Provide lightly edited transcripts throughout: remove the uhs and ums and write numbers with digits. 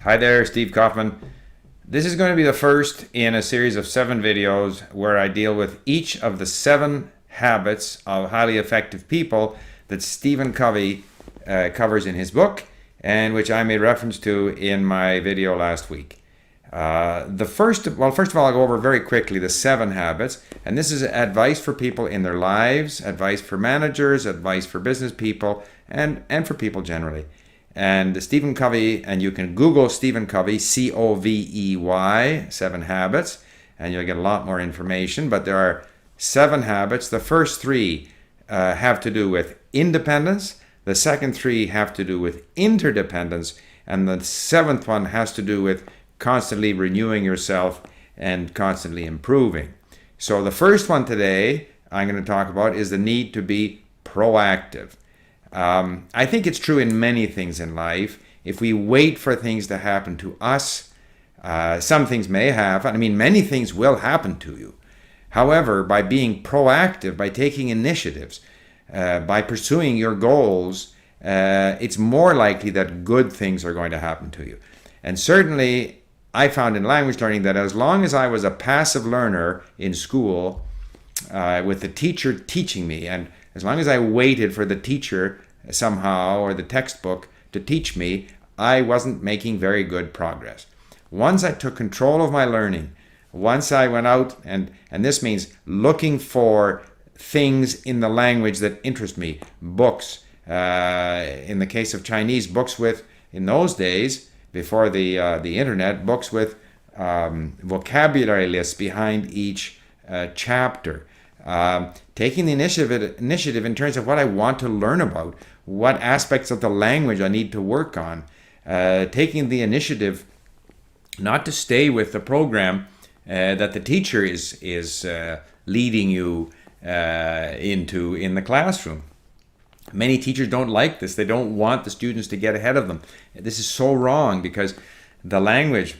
Hi there, Steve Kaufman. This is going to be the first in a series of 7 videos where I deal with each of the 7 habits of highly effective people that Stephen Covey covers in his book and which I made reference to in my video last week. First of all, I'll go over very quickly the 7 habits, and this is advice for people in their lives, advice for managers, advice for business people, and for people generally. And Stephen Covey, and you can Google Stephen Covey, C-O-V-E-Y, 7 habits, and you'll get a lot more information. But there are 7 habits. The first 3 have to do with independence. The second 3 have to do with interdependence. And the 7th one has to do with constantly renewing yourself and constantly improving. So the first one today I'm going to talk about is the need to be proactive. I think it's true in many things in life. If we wait for things to happen to us, some things may happen. I mean, many things will happen to you. However, by being proactive, by taking initiatives, by pursuing your goals, it's more likely that good things are going to happen to you. And certainly, I found in language learning that as long as I was a passive learner in school, with the teacher teaching me, and as long as I waited for the teacher somehow or the textbook to teach me, I wasn't making very good progress. Once I took control of my learning, once I went out, and this means looking for things in the language that interest me, books, in the case of Chinese, books with, in those days, before the internet, books with vocabulary lists behind each chapter. Taking the initiative in terms of what I want to learn about, what aspects of the language I need to work on, taking the initiative not to stay with the program that the teacher is leading you into in the classroom. Many teachers don't like this. They don't want the students to get ahead of them. This is so wrong because the language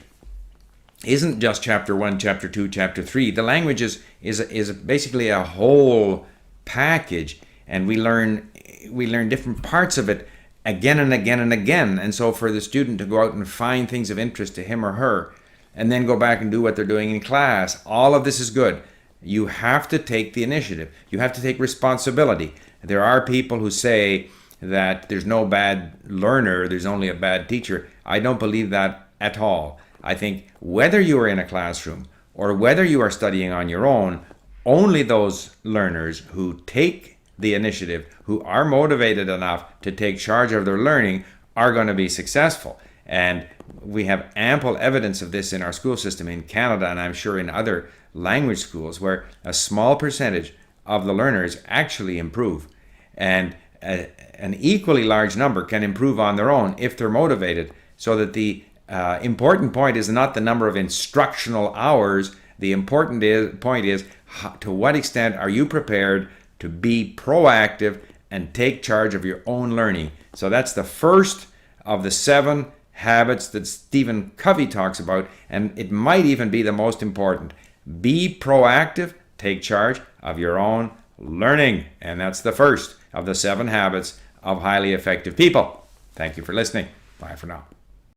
isn't just chapter 1, chapter 2, chapter 3. The language is basically a whole package, and we learn different parts of it again and again and again. And so for the student to go out and find things of interest to him or her, and then go back and do what they're doing in class, all of this is good. You have to take the initiative. You have to take responsibility. There are people who say that there's no bad learner, there's only a bad teacher. I don't believe that at all. I think whether you are in a classroom or whether you are studying on your own, only those learners who take the initiative, who are motivated enough to take charge of their learning, are going to be successful. And we have ample evidence of this in our school system in Canada, and I'm sure in other language schools, where a small percentage of the learners actually improve. And an equally large number can improve on their own if they're motivated, so that the important point is not the number of instructional hours. The important point is to what extent are you prepared to be proactive and take charge of your own learning. So that's the first of the 7 habits that Stephen Covey talks about, and it might even be the most important. Be proactive, take charge of your own learning. And that's the first of the 7 habits of highly effective people. Thank you for listening. Bye for now.